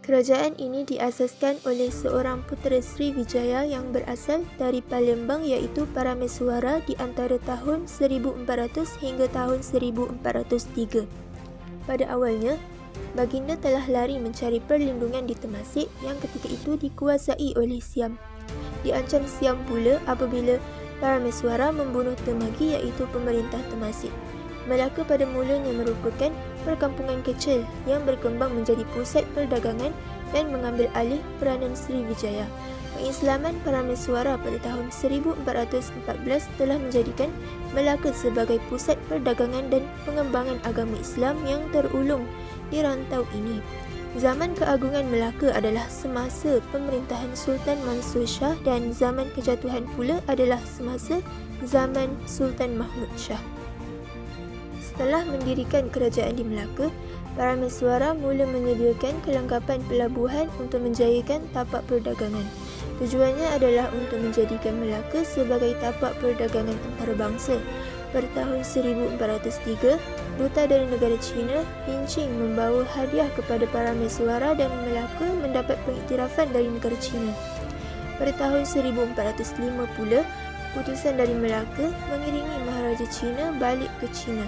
Kerajaan ini diasaskan oleh seorang putera Sriwijaya yang berasal dari Palembang iaitu Parameswara di antara tahun 1400 hingga tahun 1403. Pada awalnya, baginda telah lari mencari perlindungan di Temasek yang ketika itu dikuasai oleh Siam. Diancam Siam pula apabila Parameswara membunuh Temagi iaitu pemerintah Temasek. Melaka pada mulanya merupakan perkampungan kecil yang berkembang menjadi pusat perdagangan dan mengambil alih peranan Sriwijaya. Pengislaman Parameswara pada tahun 1414 telah menjadikan Melaka sebagai pusat perdagangan dan pengembangan agama Islam yang terulung di rantau ini. Zaman keagungan Melaka adalah semasa pemerintahan Sultan Mansur Shah dan zaman kejatuhan pula adalah semasa zaman Sultan Mahmud Shah. Setelah mendirikan kerajaan di Melaka, Parameswara mula menyediakan kelengkapan pelabuhan untuk menjayakan tapak perdagangan. Tujuannya adalah untuk menjadikan Melaka sebagai tapak perdagangan antarabangsa. Pada tahun 1403, Duta dari negara China, Yinqing membawa hadiah kepada Parameswara dan Melaka mendapat pengiktirafan dari negara China. Pada tahun 1405 pula, utusan dari Melaka mengiringi Maharaja China balik ke China.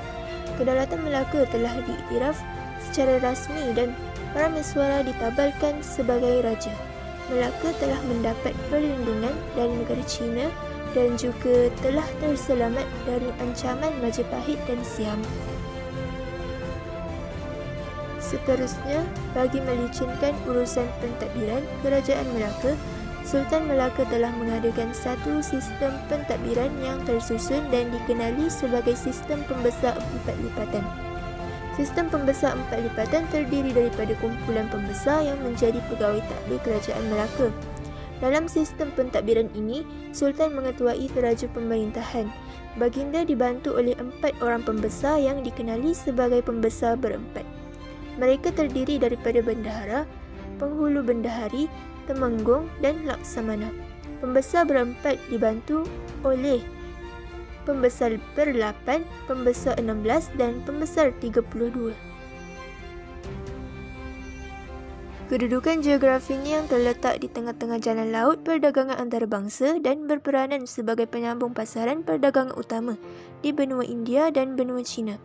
Kedaulatan Melaka telah diiktiraf secara rasmi dan Parameswara ditabalkan sebagai raja. Melaka telah mendapat perlindungan dari negara China dan juga telah terselamat dari ancaman Majapahit dan Siam. Seterusnya, bagi melicinkan urusan pentadbiran Kerajaan Melaka, Sultan Melaka telah mengadakan satu sistem pentadbiran yang tersusun dan dikenali sebagai sistem pembesar empat lipatan. Sistem pembesar empat lipatan terdiri daripada kumpulan pembesar yang menjadi pegawai tadbir Kerajaan Melaka. Dalam sistem pentadbiran ini, Sultan mengetuai teraju pemerintahan. Baginda dibantu oleh 4 orang pembesar yang dikenali sebagai pembesar berempat. Mereka terdiri daripada bendahara, penghulu bendahari, temenggung dan laksamana. Pembesar berempat dibantu oleh pembesar ber-8, pembesar 16 dan pembesar 32. Kedudukan geografinya yang terletak di tengah-tengah jalan laut perdagangan antarabangsa dan berperanan sebagai penyambung pasaran perdagangan utama di benua India dan benua China.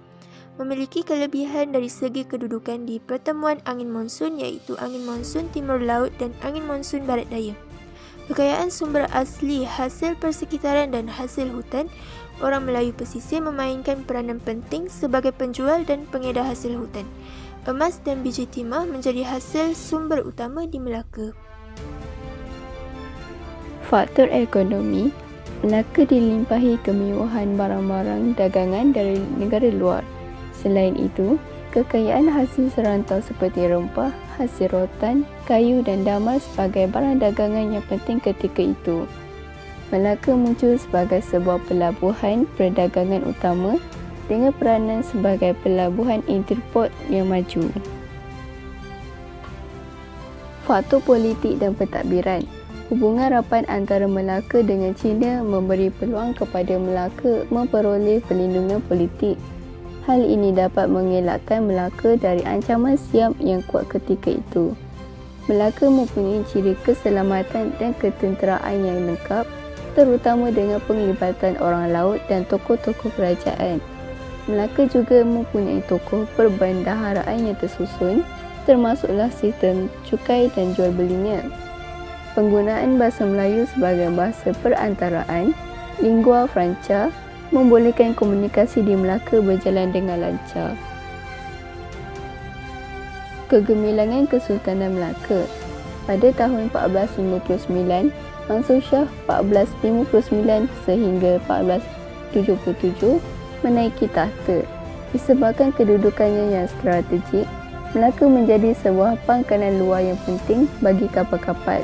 Memiliki kelebihan dari segi kedudukan di pertemuan angin monsun iaitu angin monsun timur laut dan angin monsun barat daya. Kekayaan sumber asli, hasil persekitaran dan hasil hutan, orang Melayu pesisir memainkan peranan penting sebagai penjual dan pengedar hasil hutan. Emas dan biji timah menjadi hasil sumber utama di Melaka. Faktor ekonomi, Melaka dilimpahi kemewahan barang-barang dagangan dari negara luar. Selain itu, kekayaan hasil serantau seperti rempah, hasil rotan, kayu dan damal sebagai barang dagangan yang penting ketika itu. Melaka muncul sebagai sebuah pelabuhan perdagangan utama dengan peranan sebagai pelabuhan interport yang maju. Faktor politik dan pentadbiran. Hubungan rapat antara Melaka dengan China memberi peluang kepada Melaka memperoleh perlindungan politik. Hal ini dapat mengelakkan Melaka dari ancaman Siam yang kuat ketika itu. Melaka mempunyai ciri keselamatan dan ketenteraan yang lengkap, terutama dengan penglibatan orang laut dan tokoh-tokoh kerajaan. Melaka juga mempunyai tokoh perbendaharaan yang tersusun, termasuklah sistem cukai dan jual belinya. Penggunaan bahasa Melayu sebagai bahasa perantaraan, lingua franca, membolehkan komunikasi di Melaka berjalan dengan lancar. Kegemilangan Kesultanan Melaka. Pada tahun 1459, Mansur Shah 1459 sehingga 1477 menaiki tahta. Disebabkan kedudukannya yang strategik, Melaka menjadi sebuah pangkalan luar yang penting bagi kapal-kapal.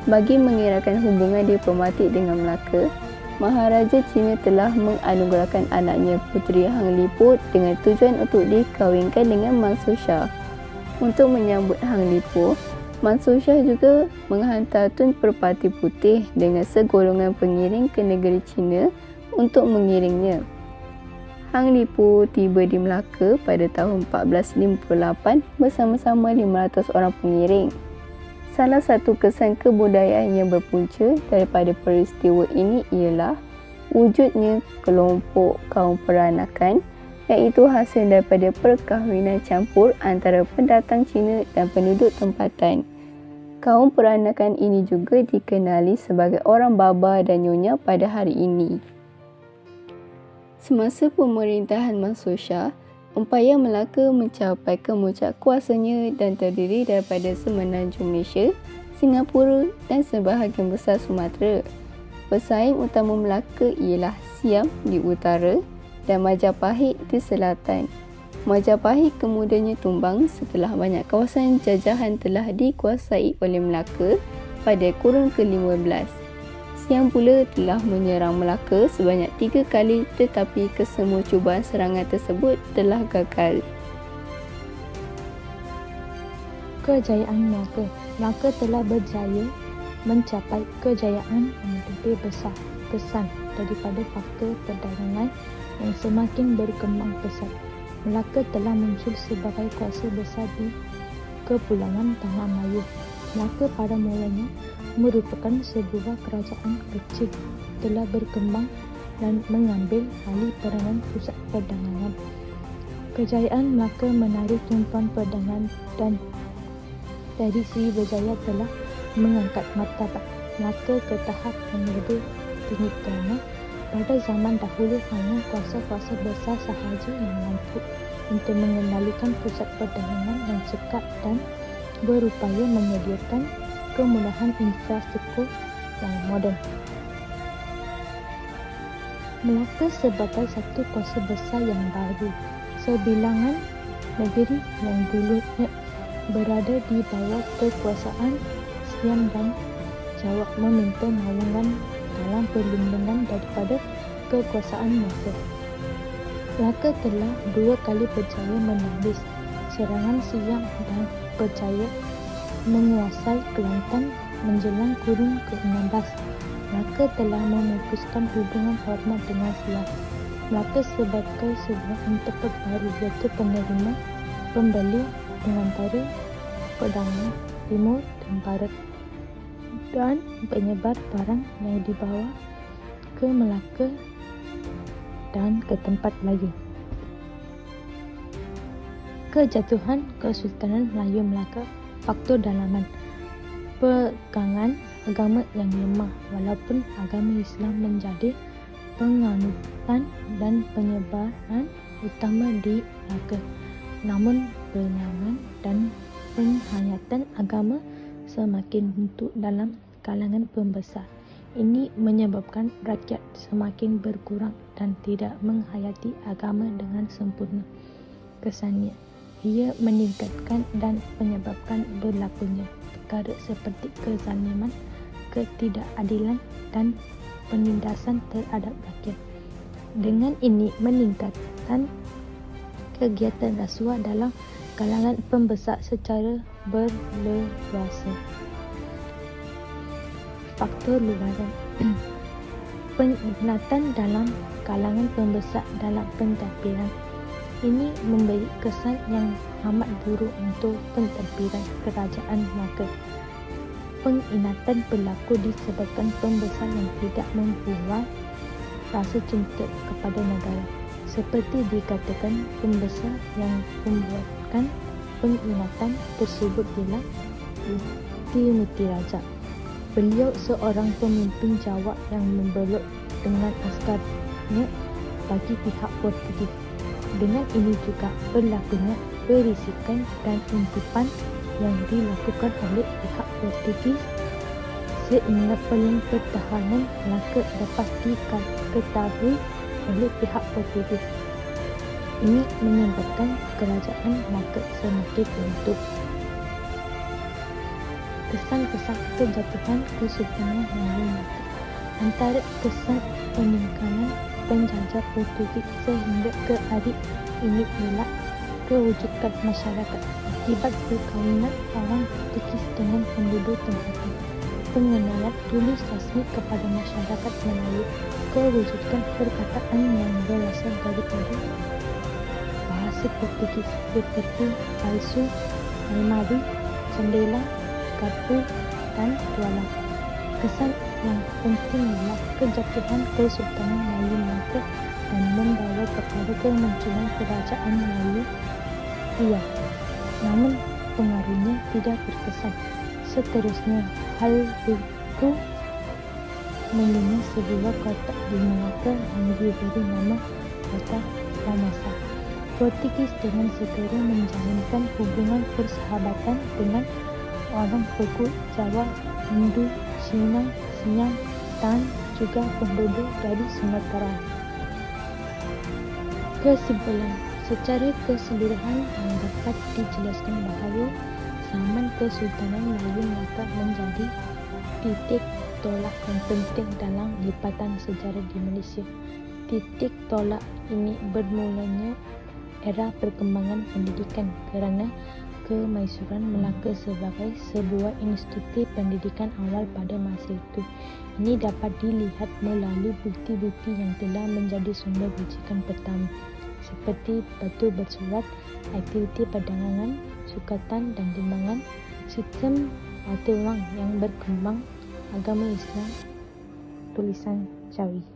Bagi mengeratkan hubungan diplomatik dengan Melaka, Maharaja China telah menganugerahkan anaknya Puteri Hang Lipo dengan tujuan untuk dikahwinkan dengan Mansur Shah. Untuk menyambut Hang Lipo, Mansur Shah juga menghantar Tun Perpati Putih dengan segolongan pengiring ke negeri China untuk mengiringnya. Hang Lipu tiba di Melaka pada tahun 1458 bersama-sama 500 orang pengiring. Salah satu kesan kebudayaan yang berpunca daripada peristiwa ini ialah wujudnya kelompok kaum peranakan, iaitu hasil daripada perkahwinan campur antara pendatang Cina dan penduduk tempatan. Kaum peranakan ini juga dikenali sebagai orang baba dan nyonya pada hari ini. Semasa pemerintahan Mansur Shah, Empayar Melaka mencapai kemuncak kuasanya dan terdiri daripada semenanjung Malaysia, Singapura dan sebahagian besar Sumatera. Pesaing utama Melaka ialah Siam di utara dan Majapahit di selatan. Majapahit kemudiannya tumbang setelah banyak kawasan jajahan telah dikuasai oleh Melaka pada kurun ke-15. Siam pula telah menyerang Melaka sebanyak 3 kali tetapi kesemua cubaan serangan tersebut telah gagal. Kejayaan Melaka. Melaka telah berjaya mencapai kejayaan yang lebih besar kesan daripada faktor perdagangan yang semakin berkembang pesat. Melaka telah muncul sebagai kuasa besar di Kepulauan Tanah Melayu. Melaka pada mulanya merupakan sebuah kerajaan kecil, telah berkembang dan mengambil alih peranan pusat perdagangan. Kejayaan Melaka menarik tumpuan perdagangan dan dari Sriwijaya telah mengangkat martabat Melaka ke tahap yang lebih tinggi kerana pada zaman dahulu hanya kuasa-kuasa besar sahaja yang mampu untuk mengendalikan pusat perdagangan yang cekap dan berupaya menyediakan kemudahan infrastruktur yang moden. Melaka sebagai satu kuasa besar yang baru, sebilangan negeri yang dulunya berada di bawah kekuasaan Siam dan Jawa meminta naungan dalam perlindungan daripada kekuasaan Melaka. Melaka telah 2 kali berjaya menembus serangan Siam dan berjaya menguasai Kelantan menjelang kurun ke-16. Melaka telah memutuskan hubungan hormat dengan Siam. Melaka sebagai sebuah entepet baru iaitu penerima, pembeli, pengantara, pedagang timur dan barat dan penyebar barang yang dibawa ke Melaka dan ke tempat lain. Kejatuhan Kesultanan Melayu Melaka. Faktor dalaman. Pegangan agama yang lemah walaupun agama Islam menjadi penganutan dan penyebaran utama di Melaka. Namun penangan dan penghayatan agama semakin runtuh dalam kalangan pembesar. Ini menyebabkan rakyat semakin berkurang dan tidak menghayati agama dengan sempurna. Kesannya, ia meningkatkan dan menyebabkan berlakunya perkara seperti kezaliman, ketidakadilan dan penindasan terhadap rakyat. Dengan ini meningkatkan kegiatan rasuah dalam kalangan pembesar secara berleluasa. Faktor luaran. Peminatan dalam kalangan pembesar dalam pentadbiran. Ini memberi kesan yang amat buruk untuk pentadbiran kerajaan Melaka. Penginatan berlaku disebabkan pembesar yang tidak membuat rasa cinta kepada negara. Seperti dikatakan, pembesar yang membuatkan penginatan tersebut ialah Timoti Raja. Beliau seorang pemimpin Jawa yang membelot dengan askarnya bagi pihak Portugis. Dengan ini juga berlakunya berisikan dan intipan yang dilakukan oleh pihak Portugis sehingga peluang pertahanan Melaka dapat diketahui oleh pihak Portugis. Ini menyebabkan kerajaan Melaka semakin runtuh. Kesan-kesan kejatuhan Kesultanan Melayu Melaka. Antara kesan peningkatan penjajah Portugis sehingga ke hari ini ialah kewujudan masyarakat akibat perkahwinan orang Portugis dengan penduduk tempatan. pengenalan tulis rasmi kepada masyarakat Melayu, kewujudan perkataan yang berasal daripada bahasa Portugis seperti palsu, almari, jendela, garpu, dan tuala. Kesan yang penting ialah kejatuhan Kesultanan Melayu Melaka dan membawa kepada kemunculan Kerajaan Melayu Raya. Namun pengaruhnya tidak berkesan. Seterusnya, hal itu mengenai sebuah kota di Melaka yang diberi nama Kota Ramasa. Portugis dengan segera menjalankan hubungan persahabatan dengan orang suku Jawa, Hindu, Cina, Siam, dan juga penduduk dari Sumatera. Kesimpulan, secara keseluruhan yang dapat dijelaskan bahawa zaman Kesultanan Melayu Melaka menjadi titik tolak yang penting dalam lipatan sejarah di Malaysia. Titik tolak ini bermulanya era perkembangan pendidikan kerana Kemaisuran Melaka sebagai sebuah institusi pendidikan awal pada masa itu. Ini dapat dilihat melalui bukti-bukti yang telah menjadi sumber rujukan pertama seperti batu bersurat, aktiviti perdagangan, sukatan dan timbangan, sistem atau wang yang berkembang, agama Islam, tulisan Jawi.